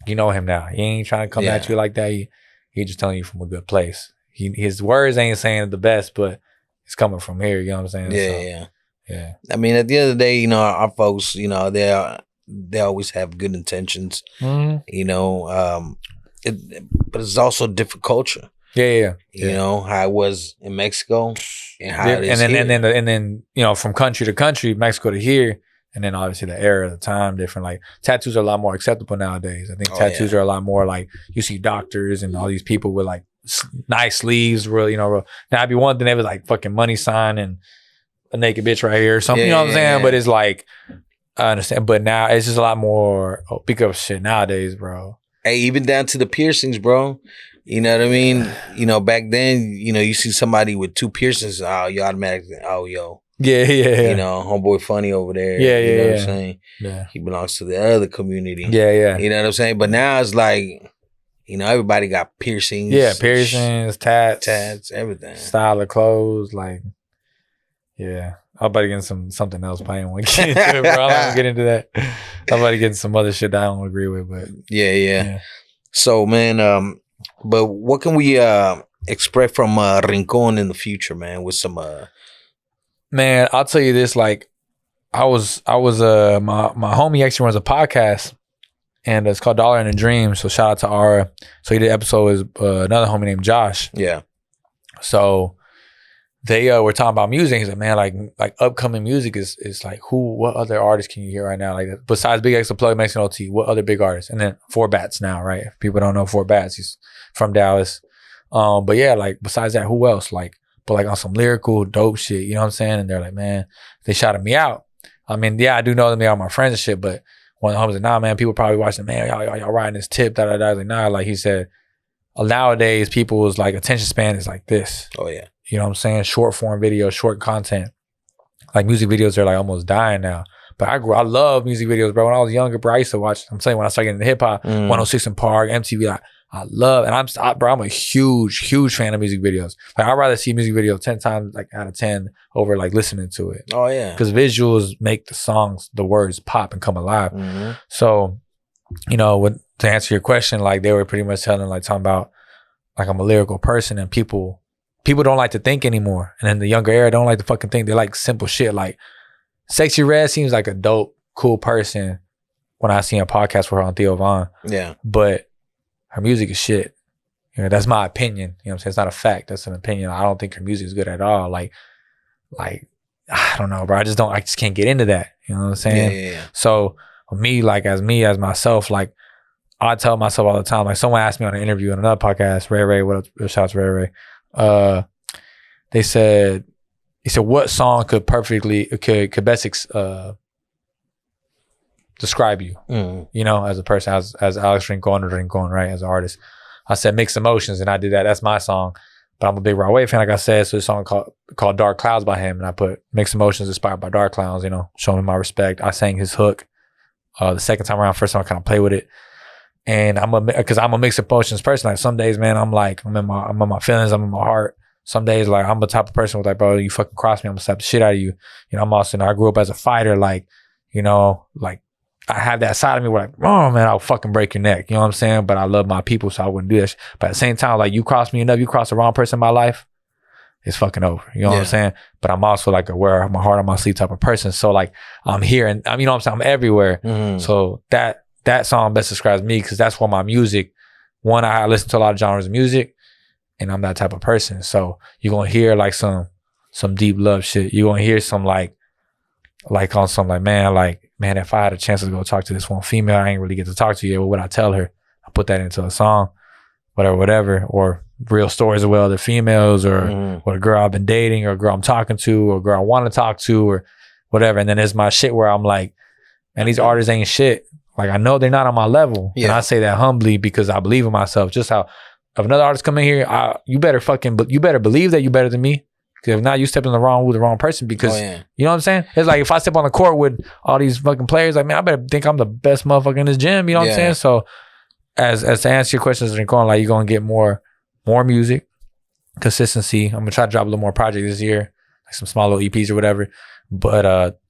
you know him now. He ain't trying to come at you like that. He just telling you from a good place. His words ain't saying the best, but it's coming from here, you know what I'm saying? Yeah. I mean, at the end of the day, you know, our folks, you know, they always have good intentions. You know, but it's also a different culture. Yeah. You know how it was in Mexico and how it is here. And then you know, from country to country, Mexico to here, and then obviously the era, the time different. Like tattoos are a lot more acceptable nowadays. I think tattoos are a lot more like you see doctors and all these people with like nice sleeves, real, you know. Now it'd be one thing they was like fucking money sign and a naked bitch right here or something. You know what I'm saying? But it's like I understand. But now it's just a lot more pick up shit nowadays, bro. Hey, even down to the piercings, bro. You know what I mean? You know, back then, you know, you see somebody with 2 piercings, you automatically, yo. Yeah. You know, homeboy funny over there. You know what I'm saying? Yeah. He belongs to the other community. Yeah. You know what I'm saying? But now it's like, you know, everybody got piercings. Yeah, piercings, tats, everything. Style of clothes, like, yeah. I'm about to get something else, but I ain't want to get into it, bro. I'm not gonna get into that. I'm about to get into some other shit that I don't agree with, but yeah. So, man, but what can we expect from Rincon in the future, man? With some man, I'll tell you this. Like, I was my homie actually runs a podcast, and it's called Dollar and a Dream. So shout out to Ara. So he did an episode with another homie named Josh. Yeah. So they were talking about music. He's like, man, like upcoming music is like what other artists can you hear right now? Like besides Big X, the Plug, Mexican OT, what other big artists? And then Four Bats now, right? If people don't know Four Bats, he's from Dallas. But yeah, like besides that, who else? Like, but like on some lyrical dope shit, you know what I'm saying? And they're like, man, they shouted me out. I mean, yeah, I do know them, they are my friends and shit, but one of the homies like, nah, man, people probably watching, man, y'all riding this tip, da. Like, nah, like he said, nowadays people's like attention span is like this. Oh yeah. You know what I'm saying? Short form videos, short content. Like music videos are like almost dying now. But I love music videos, bro. When I was younger, bro, I used to watch, I'm saying when I started getting into hip hop, 106 in Park, MTV, like, I love, and I'm a huge fan of music videos. Like I'd rather see music videos 10 times like out of 10 over like listening to it. Oh yeah. Because visuals make the songs, the words pop and come alive. So, you know, to answer your question, like they were pretty much talking about like I'm a lyrical person and people don't like to think anymore. And in the younger era, don't like to fucking think. They like simple shit. Like Sexy Red seems like a dope, cool person when I see a podcast with her on Theo Von. Yeah. But her music is shit. You know, that's my opinion. You know what I'm saying? It's not a fact. That's an opinion. I don't think her music is good at all. Like, I don't know, bro. I just can't get into that. You know what I'm saying? Yeah. So me as myself, like I tell myself all the time, like someone asked me on an interview on another podcast, Ray, what up, shout out to Ray. He said, what song could best describe you, you know, as a person, as Alex Rincon, right, as an artist. I said Mixed Emotions, and I did that. That's my song. But I'm a big Rod Wave fan, like I said, so there's a song called Dark Clouds by him, and I put Mixed Emotions inspired by Dark Clouds, you know, showing him my respect. I sang his hook the second time around. First time I kind of play with it. And because I'm a Mixed Emotions person. Like some days, man, I'm in my feelings, I'm in my heart. Some days, like, I'm the type of person who's like, bro, you fucking cross me, I'm gonna slap the shit out of you. You know, I'm also, I grew up as a fighter, like, you know, like, I have that side of me where like, oh man, I'll fucking break your neck. You know what I'm saying? But I love my people, so I wouldn't do that. But at the same time, like, you cross me enough, you cross the wrong person in my life, it's fucking over. You know what I'm saying? But I'm also like aware, my heart on my sleeve type of person. So like, I'm here and you know what I'm saying? I'm everywhere. So that song best describes me, because that's where my music, one, I listen to a lot of genres of music, and I'm that type of person. So you're gonna hear like some deep love shit. You're gonna hear some like on some like, man, if I had a chance to go talk to this one female I ain't really get to talk to yet, what would I tell her? I put that into a song, whatever, or real stories of other females, or what a girl I've been dating, or a girl I'm talking to, or a girl I want to talk to, or whatever. And then there's my shit where I'm like, man, these artists ain't shit. Like, I know they're not on my level. And I say that humbly because I believe in myself. Just how if another artist come in here, you better believe that you better than me. Because if not, you step in the wrong person, because you know what I'm saying? It's like if I step on the court with all these fucking players, like, man, I better think I'm the best motherfucker in this gym. You know what I'm saying? So as to answer your questions, Rincon, like, you're gonna get more music, consistency. I'm gonna try to drop a little more projects this year, like some small little EPs or whatever. But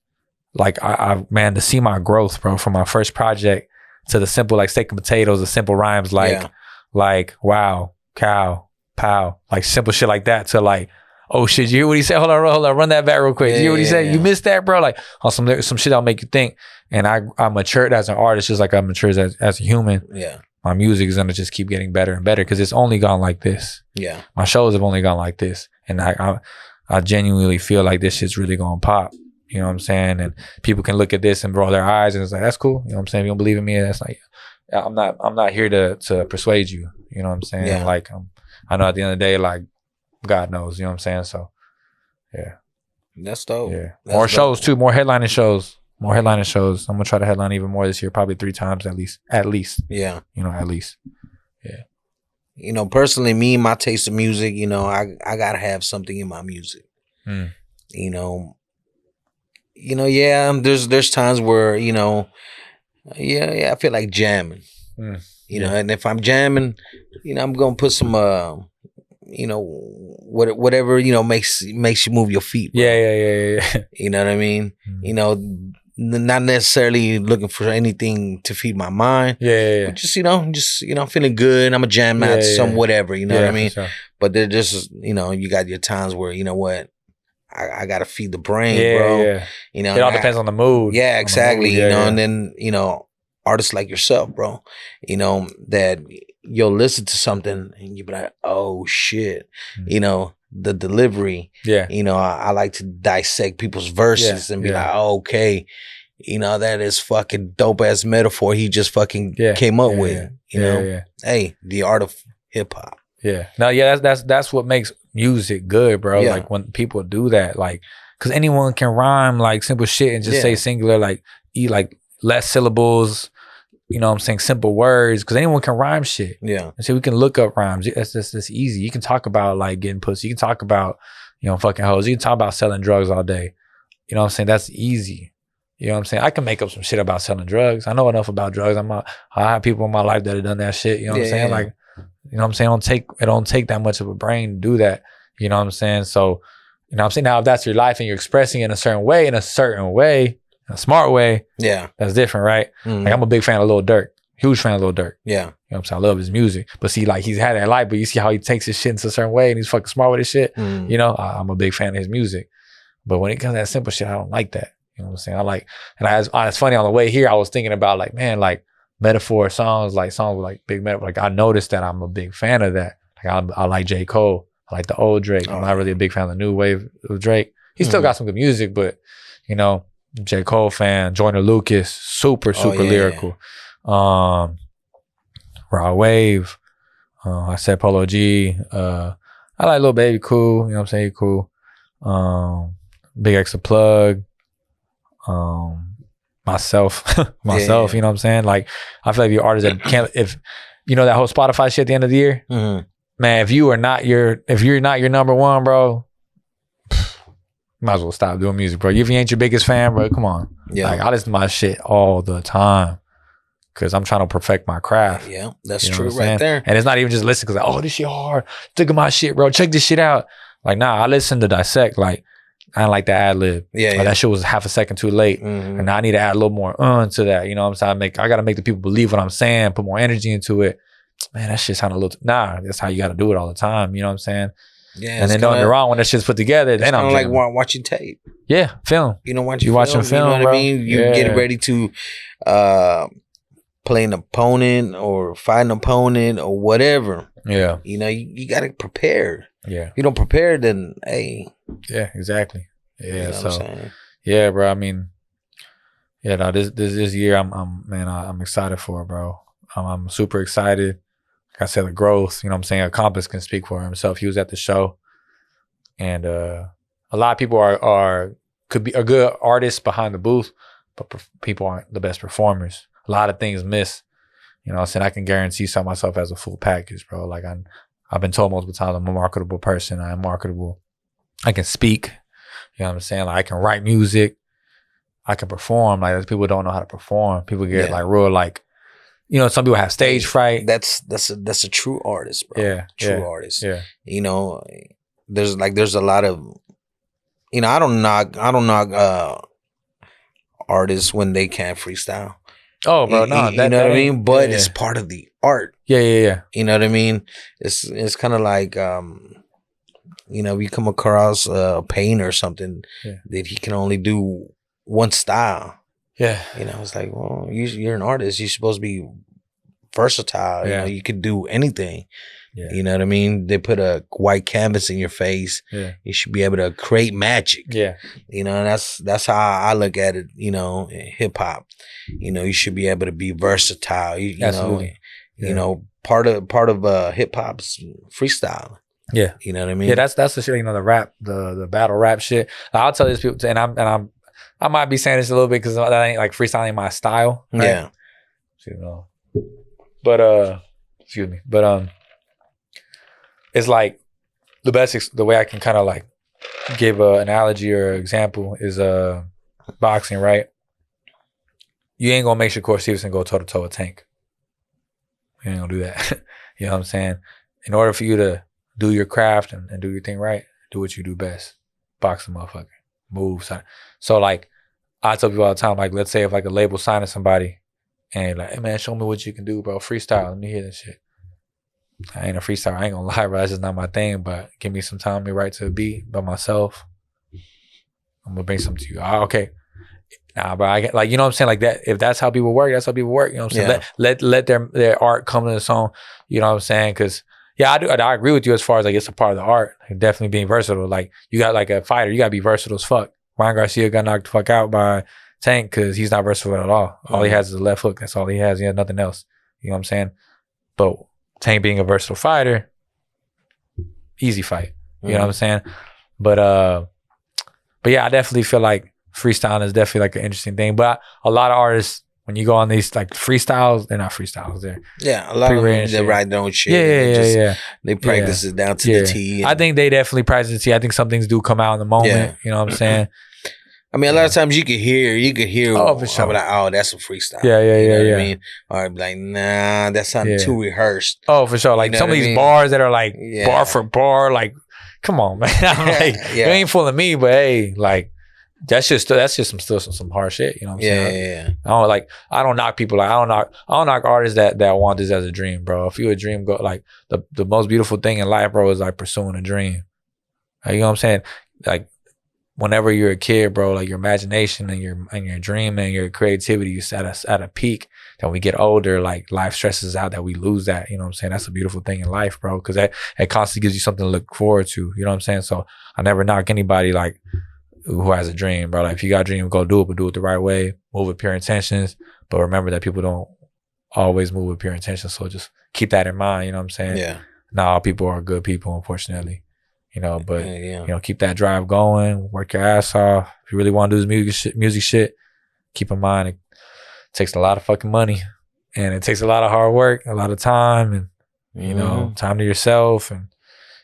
like I man, to see my growth, bro, from my first project to the simple like steak and potatoes, the simple rhymes like wow, cow, pow, like simple shit like that, to like, oh shit, you hear what he said? Hold on, run that back real quick. You hear what he said? You missed that, bro? Like, on some shit that'll make you think. And I matured as an artist, just like I matured as a human. Yeah. My music is gonna just keep getting better and better, because it's only gone like this. Yeah. My shows have only gone like this. And I genuinely feel like this shit's really gonna pop. You know what I'm saying? And people can look at this and roll their eyes, and it's like, that's cool. You know what I'm saying? If you don't believe in me, that's like, I'm not here to persuade you. You know what I'm saying? Yeah. Like, I know at the end of the day, like, God knows, you know what I'm saying? So, yeah. That's dope. Yeah. More shows too, more headlining shows. I'm gonna try to headline even more this year, probably 3 times at least. Yeah. You know, at least. Yeah. You know, personally, me, my taste of music, you know, I gotta have something in my music. You know, there's times where, you know, I feel like jamming. You know, and if I'm jamming, you know, I'm gonna put some you know, whatever, you know, makes you move your feet. Bro. Yeah. You know what I mean? You know, not necessarily looking for anything to feed my mind. Yeah. But just, you know, feeling good. I'm a jam out some whatever, you know what I mean? Sure. But they're just, you know, you got your times where, you know what, I gotta feed the brain, bro. Yeah. You know, it all depends on the mood. Yeah, exactly. You know, and then, you know, artists like yourself, bro, you know, that you'll listen to something and you'll be like, oh shit, you know, the delivery. Yeah. You know, I like to dissect people's verses and be like, oh, okay, you know, that is fucking dope ass metaphor he just fucking came up with. You know, hey, the art of hip hop. Yeah. No, yeah, that's what makes music good, bro. Yeah. Like when people do that, like, cause anyone can rhyme like simple shit and just say singular, like like less syllables. You know what I'm saying? Simple words, because anyone can rhyme shit. Yeah. And so we can look up rhymes. That's easy. You can talk about like getting pussy. You can talk about, you know, fucking hoes. You can talk about selling drugs all day. You know what I'm saying? That's easy. You know what I'm saying? I can make up some shit about selling drugs. I know enough about drugs. I have people in my life that have done that shit. You know what I'm saying? Like, you know what I'm saying? It don't take that much of a brain to do that. You know what I'm saying? So, you know what I'm saying? Now, if that's your life and you're expressing it in a certain way, a smart way, that's different, right? Like, I'm a big fan of Lil Durk, huge fan of Lil Durk. Yeah, you know what I'm saying? I love his music, but see, like, he's had that life, but you see how he takes his shit in a certain way, and he's fucking smart with his shit. You know, I'm a big fan of his music, but when it comes to that simple shit, I don't like that. You know what I'm saying? I like, and it's funny, on the way here, I was thinking about like, man, like metaphor songs with like big metaphor. Like, I noticed that I'm a big fan of that. Like, I like J. Cole, I like the old Drake. I'm not really a big fan of the new wave of Drake. He still got some good music, but you know. J. Cole fan, Joyner Lucas, super lyrical. Raw Wave. I said Polo G. I like Lil Baby, cool. You know what I'm saying? He cool. Big X the Plug. Myself. You know what I'm saying? Like, I feel like the artists that can't, if you know that whole Spotify shit at the end of the year, man, if you're not your number one, bro, might as well stop doing music, bro. If you ain't your biggest fan, bro, come on. Yeah. Like, I listen to my shit all the time because I'm trying to perfect my craft. Yeah, that's true right there. And it's not even just listen because, like, oh, this shit hard. Look at my shit, bro. Check this shit out. Like, nah, I listen to dissect. Like, I don't like the ad lib. Like, that shit was half a second too late. And now I need to add a little more to that. You know what I'm saying? I got to make the people believe what I'm saying, put more energy into it. Man, that shit sound a little, nah, that's how you got to do it all the time. You know what I'm saying? Yeah. And then don't get wrong when that shit's put together. Then I'm like watching tape. Yeah, film. You know, watching film, you know what I mean? You get ready to play an opponent or fight an opponent or whatever. Yeah. You know, you got to prepare. Yeah. If you don't prepare, then hey. Yeah, exactly. Yeah. You know so what I'm saying? Yeah, bro. I mean, yeah, no, this year I'm excited for it, bro. I'm super excited. Like I said, the growth, you know what I'm saying? Accomplice can speak for himself. He was at the show. And a lot of people are good artists behind the booth, but people aren't the best performers. A lot of things miss. You know what I'm saying? I can guarantee myself as a full package, bro. Like, I've been told multiple times I'm a marketable person. I am marketable. I can speak. You know what I'm saying? Like, I can write music. I can perform. Like, people don't know how to perform. People get like real, like, you know, some people have stage fright. That's a true artist, bro. Yeah. True artist. Yeah. You know, there's a lot of, you know, I don't knock artists when they can't freestyle. Oh, bro, no. You know what I mean? But it's part of the art. Yeah. You know what I mean? It's kind of like, you know, you come across a painter or something that he can only do one style. Yeah. You know, it's like, well, you're an artist. You're supposed to be versatile. You know, you could do anything. Yeah. You know what I mean? They put a white canvas in your face. Yeah. You should be able to create magic. Yeah. You know, and that's how I look at it, you know, in hip hop. You know, you should be able to be versatile. You know, you know, part of hip hop's freestyle. Yeah. You know what I mean? Yeah, that's the shit, you know, the rap, the battle rap shit. I'll tell these people, and I might be saying this a little bit because that ain't like freestyling my style. Right? Yeah. You know. But excuse me. But it's like the way I can kind of like give an analogy or example is boxing, right? You ain't gonna make Shakur Stevenson go toe to toe with Tank. You ain't gonna do that. You know what I'm saying? In order for you to do your craft and do your thing right, do what you do best. Box the motherfucker. Move. So like, I tell people all the time, like, let's say if like a label signing somebody and like, hey man, show me what you can do, bro. Freestyle. Let me hear this shit. I ain't a freestyler. I ain't gonna lie, bro. That's just not my thing. But give me some time to write to a beat by myself. I'm gonna bring something to you. Okay. Nah, bro. I get, like, you know what I'm saying? Like that. If that's how people work, that's how people work. You know what I'm saying? Yeah. Let their art come to the song. You know what I'm saying? Because yeah, I agree with you as far as like it's a part of the art. Like, definitely being versatile. Like, you got like a fighter, you gotta be versatile as fuck. Ryan Garcia got knocked the fuck out by Tank because he's not versatile at all. All he has is a left hook. That's all he has. He has nothing else. You know what I'm saying? But Tank being a versatile fighter, easy fight. You know what I'm saying? But yeah, I definitely feel like freestyling is definitely like an interesting thing. But a lot of artists, when you go on these like freestyles, they're not freestyles. They're a lot of them, they write their own shit. Yeah. They practice it down to the T. I think they definitely practice the T. I think some things do come out in the moment. Yeah. You know what I'm saying? I mean, a lot of times you could hear. Oh, for sure. I'm like, oh, that's a freestyle. Yeah. You know what I mean? Or I'd be like, nah, that's something too rehearsed. Oh, for sure. Like, you know, some of these bars that are like bar for bar, like, come on, man. I'm like, you ain't fooling me, but hey, like, that's just some hard shit. You know what I'm saying? Yeah. I don't knock people. Like, I don't knock artists that want this as a dream, bro. If you a dream go, like, the most beautiful thing in life, bro, is like pursuing a dream. Like, you know what I'm saying? Like, whenever you're a kid, bro, like your imagination and your dream and your creativity is at a peak. Then we get older, like life stresses out that we lose that. You know what I'm saying? That's a beautiful thing in life, bro, because that constantly gives you something to look forward to. You know what I'm saying? So I never knock anybody like who has a dream, bro. Like, if you got a dream, go do it, but do it the right way. Move with pure intentions. But remember that people don't always move with pure intentions. So just keep that in mind. You know what I'm saying? Yeah. Not all people are good people, unfortunately. You know, but Yeah. you know, keep that drive going. Work your ass off. If you really want to do this music shit, keep in mind it takes a lot of fucking money, and it takes a lot of hard work, a lot of time, and you know, time to yourself,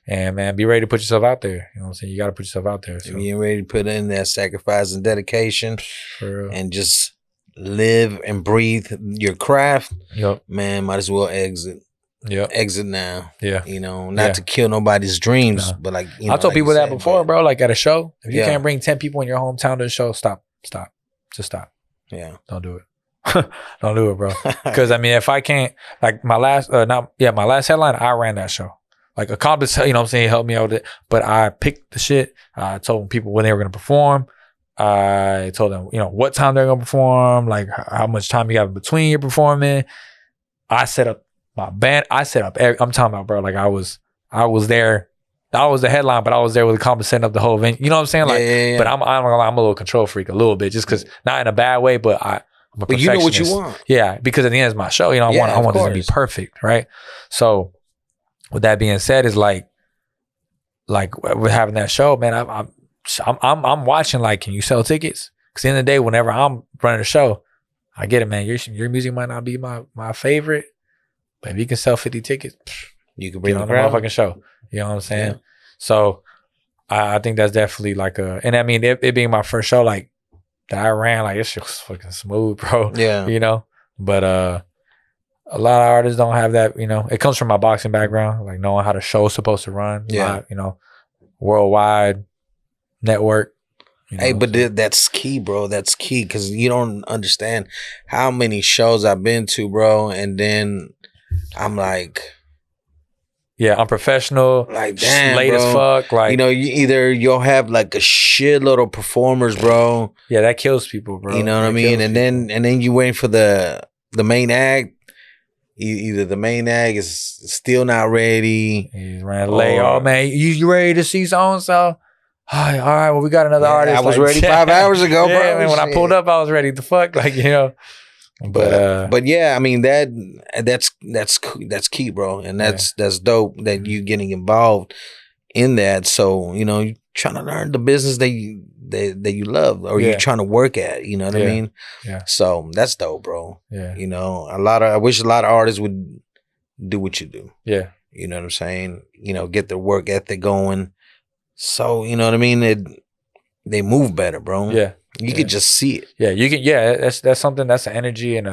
and man, be ready to put yourself out there. You know what I'm saying? You got to put yourself out there. So. If you're ready to put in that sacrifice and dedication, and just live and breathe your craft, man, might as well exit. Exit now. Yeah. You know, not to kill nobody's dreams, but like, you know, I told like people that said, before, bro. Like at a show, if you can't bring 10 people in your hometown to the show, stop. Just stop. Yeah. Don't do it. Don't do it, bro. Because I mean, if I can't, like my last headline, I ran that show. Like Accomplice, you know what I'm saying, helped me out with it. But I picked the shit. I told people when they were going to perform. I told them, you know, what time they're going to perform, like how much time you have in between your performing. I set up my band. I'm talking about, bro, like I was there. I was the headline, but I was there with Accomplice setting up the whole event. You know what I'm saying? Like, but I'm a little control freak a little bit, just because, not in a bad way, but I'm a perfectionist. But you know what you want. Yeah, because at the end it's my show. You know, I want this to be perfect, right? So, with that being said, is like with having that show, man, I'm watching. Like, can you sell tickets? Because at the end of the day, whenever I'm running a show, I get it, man. Your music might not be my favorite, but if you can sell 50 tickets, you can bring on the motherfucking show. You know what I'm saying? Yeah. So I think that's definitely like and I mean, it being my first show, like that I ran, like this shit was fucking smooth, bro. Yeah. You know? But a lot of artists don't have that, you know. It comes from my boxing background, like knowing how the show's supposed to run. Yeah. You know, worldwide network. You know, hey, but that's key, bro. That's key, because you don't understand how many shows I've been to, bro. And then I'm like, yeah, I'm professional, like, damn, late bro. as fuck. Like, you know, you'll have like a shitload of performers, bro. Yeah, that kills people, bro. You know what I mean? And then you waiting for the main act. Either the main act is still not ready. He's running late. Oh man, you ready to see so and so? All right, well we got another artist. I was ready 5 hours ago, bro. Man, when I pulled up, I was ready to fuck, like, you know. But yeah, I mean that's key, bro, and that's dope that you getting involved in that. So you know, you're trying to learn the business that you love, or you're trying to work at. You know what I mean? Yeah. So that's dope, bro. Yeah. You know, I wish a lot of artists would do what you do. Yeah. You know what I'm saying? You know, get their work ethic going. So you know what I mean? They move better, bro. Yeah. You could just see it. Yeah, you can. Yeah, that's something. That's an energy, and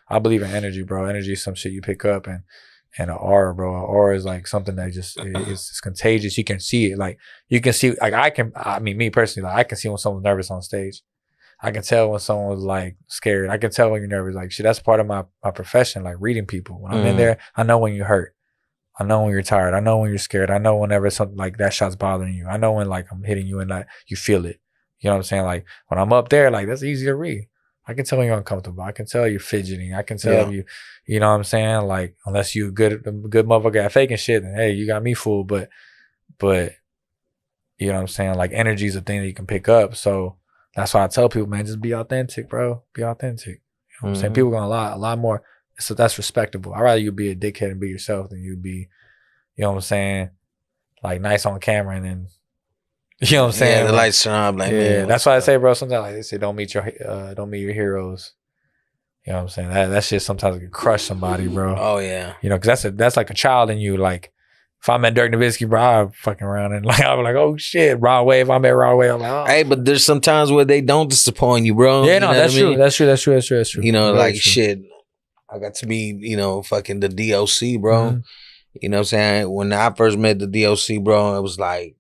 I believe in energy, bro. Energy is some shit you pick up, and an aura, bro. An aura is like something that just it's contagious. You can see it. Like you can see. Like I mean, me personally, like I can see when someone's nervous on stage. I can tell when someone's like scared. I can tell when you're nervous. Like shit, that's part of my profession. Like reading people. When I'm in there, I know when you're hurt. I know when you're tired. I know when you're scared. I know whenever something like that shot's bothering you. I know when like I'm hitting you and like you feel it. You know what I'm saying? Like when I'm up there, like that's easy to read. I can tell when you're uncomfortable. I can tell you're fidgeting. I can tell you know what I'm saying? Like unless you good motherfucker at faking shit, then hey, you got me fooled. But you know what I'm saying? Like energy is a thing that you can pick up. So that's why I tell people, man, just be authentic, bro. Be authentic. You know what I'm saying? People gonna lie a lot more. So that's respectable. I'd rather you be a dickhead and be yourself than you be, you know what I'm saying? Like nice on camera and then, you know what I'm saying? Yeah, the lights turn on. Like, yeah, that's why I say, bro, sometimes like they say, don't meet your heroes. You know what I'm saying? That shit sometimes can crush somebody, bro. Oh yeah. You know, because that's like a child in you. Like if I met Dirk Nowitzki, bro, I'd fucking around and like I'm like, oh shit, Broadway. If I met Broadway, I'm like, oh. Hey, but there's some times where they don't disappoint you, bro. Yeah, you no, know that's what I mean? true. That's true. You know, Very like true. shit. I got to be, you know, fucking the DOC, bro. You know what I'm saying? When I first met the DOC, bro, I was like,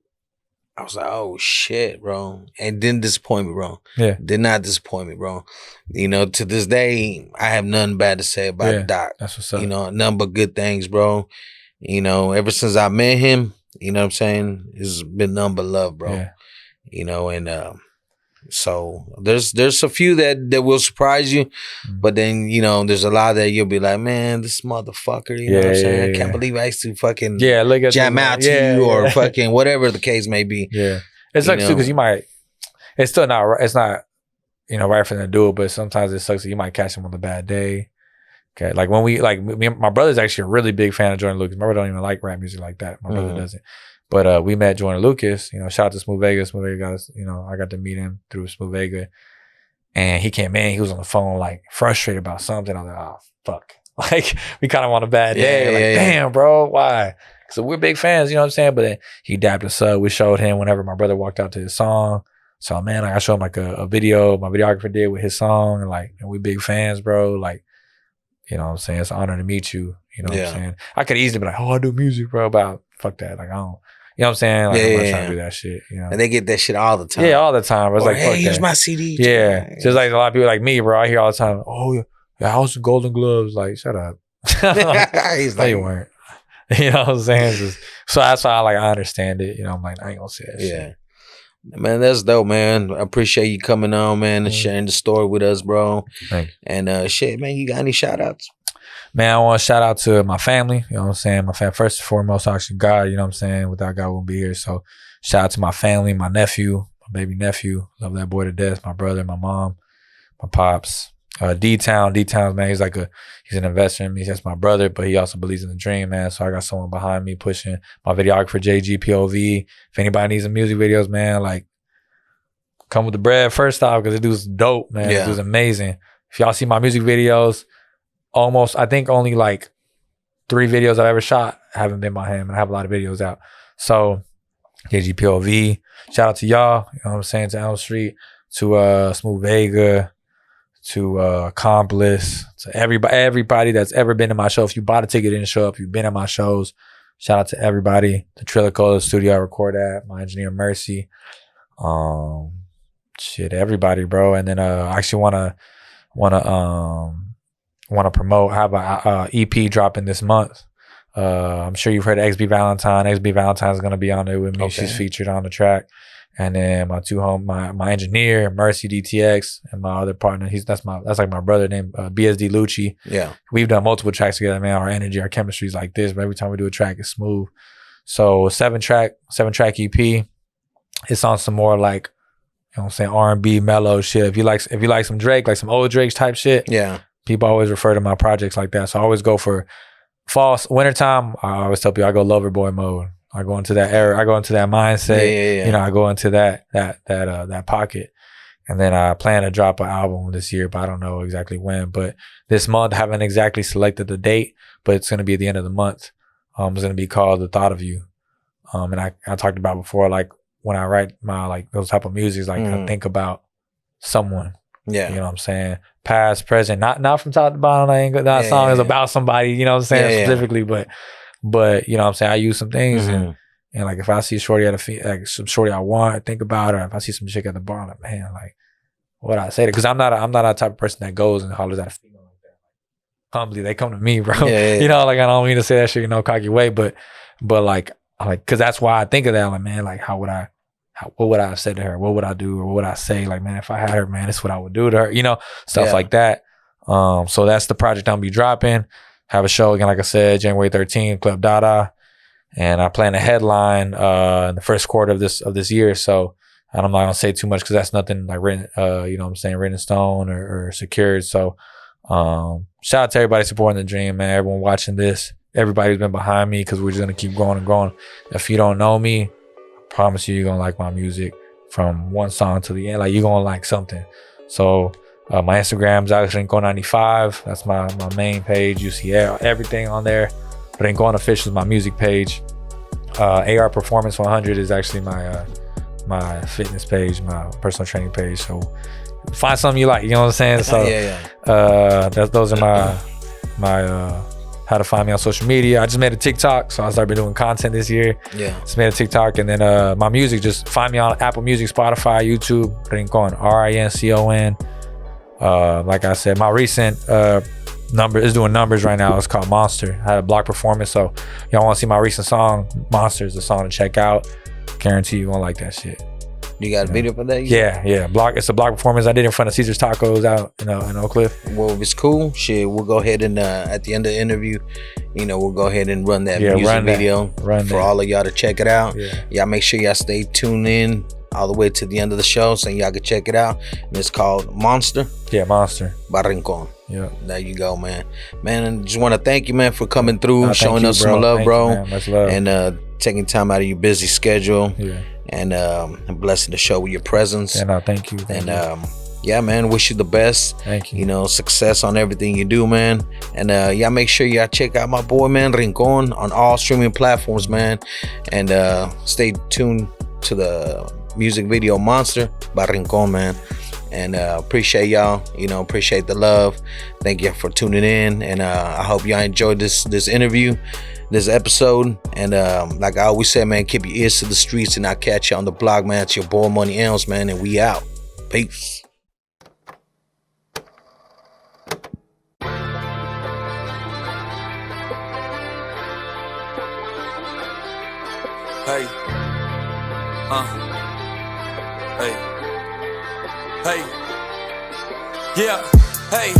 oh shit, bro. And didn't disappoint me, bro. Yeah. Did not disappoint me, bro. You know, to this day, I have nothing bad to say about Doc. That's what's up. You know, nothing but good things, bro. You know, ever since I met him, you know what I'm saying? It's been nothing but love, bro. Yeah. You know, and so there's a few that will surprise you, but then, you know, there's a lot that you'll be like, man, this motherfucker, you know what I'm saying? I can't believe I used to fucking look at jam out to you or fucking whatever the case may be. Yeah. It sucks too because you might, it's not, you know, right for them to do it, but sometimes it sucks that you might catch them on a bad day. Okay, like when we like my brother's actually a really big fan of Jordan Lucas. My brother don't even like rap music like that. My brother doesn't. But we met Jordan Lucas. You know, shout out to Smooth Vega. Smooth Vega got us. You know, I got to meet him through Smooth Vega, and he came in. He was on the phone like frustrated about something. I was like, oh fuck. Like we kind of on a bad day. Damn, bro, why? So we're big fans. You know what I'm saying? But then he dapped us up. We showed him whenever my brother walked out to his song. So man, like I showed him like a video my videographer did with his song, and like, and we big fans, bro. Like, you know what I'm saying? It's an honor to meet you. You know what I'm saying? I could easily be like, oh, I do music, bro, but fuck that. Like I don't, you know what I'm saying? Like I'm not trying to do that shit. You know? And they get that shit all the time. Yeah, all the time. It's like, hey, fuck here's that. my CD. Yeah. Just like a lot of people like me, bro. I hear all the time, oh yeah, how's the Golden Gloves? Like, shut up. He's like, no, you weren't. You know what I'm saying? So that's why I understand it. You know, I'm like, I ain't gonna say that shit. Man, that's dope, man. I appreciate you coming on, man, and sharing the story with us, bro. Thank you. And shit, man, you got any shout outs? Man, I want to shout out to my family. You know what I'm saying? My family, first and foremost, actually God, you know what I'm saying? Without God, we wouldn't be here. So shout out to my family, my nephew, my baby nephew. Love that boy to death. My brother, my mom, my pops. D-Town, man, he's an investor in me. That's my brother, but he also believes in the dream, man. So I got someone behind me pushing. My videographer, JGPOV. If anybody needs some music videos, man, like, come with the bread first off, because it dude's dope, man. It dude's amazing. If y'all see my music videos, I think only like 3 videos I've ever shot haven't been by him, and I have a lot of videos out. So JGPOV, shout out to y'all, you know what I'm saying, to Elm Street, to Smooth Vega, to Accomplice, to everybody that's ever been to my show. If you bought a ticket, didn't show up, you've been at my shows, shout out to everybody. The Trillico, the studio I record at, my engineer Mercy, everybody, bro. And then I actually wanna promote. I have a EP dropping this month. I'm sure you've heard of XB Valentine. XB Valentine is gonna be on there with me. Okay. She's featured on the track. And then my engineer, Mercy DTX, and my other partner, that's like my brother named BSD Lucci. Yeah. We've done multiple tracks together, man. Our energy, our chemistry is like this, but every time we do a track, it's smooth. So 7-track EP. It's on some more like, you know what I'm saying, R&B mellow shit. If you like some Drake, like some old Drake type shit. Yeah. People always refer to my projects like that. So I always go for wintertime. I always tell people I go lover boy mode. I go into that era. I go into that mindset. You know, I go into that pocket. And then I plan to drop an album this year, but I don't know exactly when. But this month, I haven't exactly selected the date, but it's going to be at the end of the month. It's going to be called The Thought of You. And I talked about before, like when I write my, like those type of music, like I think about someone. Yeah. You know what I'm saying? Past, present, not from top to bottom. That song is about somebody, you know what I'm saying, specifically, but you know what I'm saying, I use some things and like if I see a shorty like some shorty I want to think about, or if I see some chick at the bar, I'm like, man, like what I say to, because I'm not a type of person that goes and hollers at a female like that. Humbly, they come to me, bro. You know, like I don't mean to say that shit in no cocky way, but like because that's why I think of that. Like, man, like what would I have said to her? What would I do? Or what would I say? Like, man, if I had her, man, this is what I would do to her, you know, stuff like that. So that's the project I'll be dropping. Have a show again, like I said, January 13th, Club Dada. And I plan to headline in the first quarter of this year. So I'm not gonna say too much because that's nothing like written, you know what I'm saying, written in stone or secured. So shout out to everybody supporting the dream, man. Everyone watching this, everybody who's been behind me, because we're just gonna keep growing and growing. If you don't know me, I promise you're gonna like my music from one song to the end. Like, you're gonna like something. So my Instagram's Alex Rincon 95. That's my main page. You see everything on there. Rincon Official is my music page. AR Performance 100 is actually my fitness page, my personal training page. So find something you like, you know what I'm saying? So those are my how to find me on social media. I just made a TikTok, so I started doing content this year. Yeah. Just made a TikTok, and then my music, just find me on Apple Music, Spotify, YouTube, Rincon, RINCON. Like I said, my recent number is doing numbers right now. It's called Monster. I had a block performance, so y'all want to see my recent song, Monster is the song to check out. Guarantee you gonna like that shit. You got a video for that? Yeah. It's a block performance I did in front of Caesar's Tacos out in Oak Cliff. Well, if it's cool, shit, we'll go ahead and at the end of the interview, you know, we'll go ahead and run that music video for all of y'all to check it out. Y'all make sure y'all stay tuned in all the way to the end of the show, so y'all can check it out. And it's called Monster. Yeah, Monster by Rincon. Yeah. There you go, man. Man, and just want to thank you, man, for coming through, showing us some love, thank bro. You, much love. And taking time out of your busy schedule. Yeah. And blessing the show with your presence. And thank you. Yeah, man, wish you the best. Thank you. You know, success on everything you do, man. And y'all make sure y'all check out my boy, man, Rincon, on all streaming platforms, man. And stay tuned to the music video Monster by Rincon, man. And appreciate y'all, you know, appreciate the love. Thank you for tuning in. And I hope y'all enjoyed this interview, this episode. And like I always say, man, keep your ears to the streets, and I'll catch you on the blog, man. It's your boy Money Elms, man, and we out. Peace. Hey, hey, yeah, hey,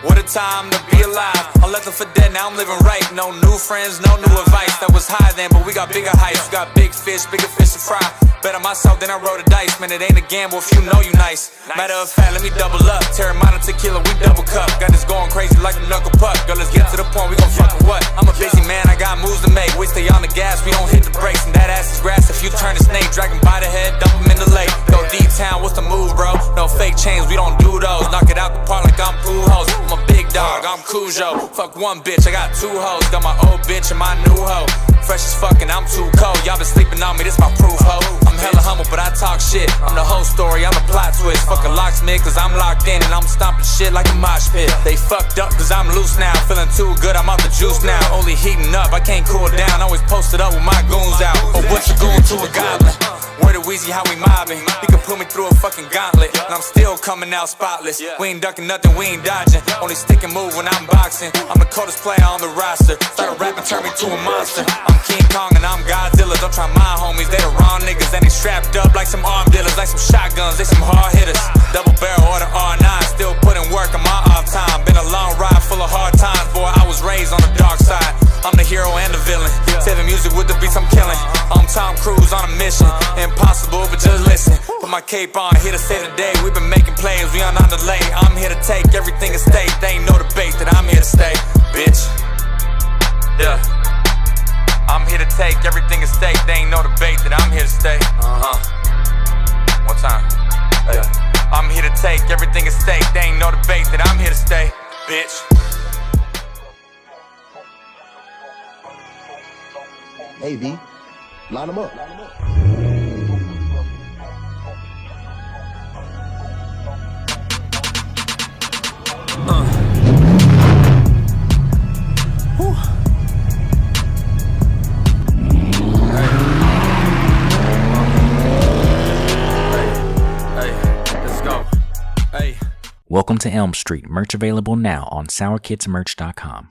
what a time to be alive. I left them for dead, now I'm living right. No new friends, no new advice. That was high then, but we got bigger heights. We got bigger fish to fry. Bet on myself, then I roll the dice. Man, it ain't a gamble if you know you nice. Matter of fact, let me double up. Terramana tequila, we double cup. Got this going crazy like a knuckle puck. Girl, let's get to the point, we gon' fuck with what? I'm a busy man, I got moves to make. We stay on the gas, we don't hit the brakes. And that ass is grass if you turn a snake. Drag him by the head, dump him in the lake. Go D-town, what's the move, bro? No fake chains, we don't do those. Knock it out the park like I'm Pujols. I'm a big dog, I'm Cujo. Fuck one bitch, I got two hoes. Got my old bitch and my new hoe. Fresh as fuck and I'm too cold. Y'all been sleeping on me, this my proof, ho. I'm hella humble, but I talk shit. I'm the whole story, I'm the plot twist. Fuck a locksmith, cause I'm locked in and I'm stomping shit like a mosh pit. They fucked up cause I'm loose now. Feeling too good, I'm off the juice now. Only heating up, I can't cool down. Always posted up with my goons out. Or what you going to a goblin? Word of Weezy, how we mobbing. You can put me through a fucking gauntlet, and I'm still coming out spotless. We ain't ducking nothing, we ain't dodging. Only stick and move when I'm boxing. I'm the coldest player on the roster. Started rapping, turned me to a monster. I'm King Kong and I'm Godzilla. Don't try my homies, they the wrong niggas. And they strapped up like some arm dealers, like some shotguns, they some hard hitters. Double barrel or the R9, still putting work on my off time. Been a long ride full of hard times, boy, I was raised on the dark side. I'm the hero and the villain. Saving music with the beats I'm killing. I'm Tom Cruise on a mission. Impossible, but just listen. Put my cape on, here to save the day. We've been making plays, we on delay. I'm here to take everything at stake. They ain't no debate that I'm here to stay, bitch. Yeah. I'm here to take everything at stake. They ain't no debate that I'm here to stay. One time. Yeah. I'm here to take everything at stake. They ain't no debate that I'm here to stay, bitch. Hey, V, line them up. Welcome to Elm Street, merch available now on SourKidsMerch.com.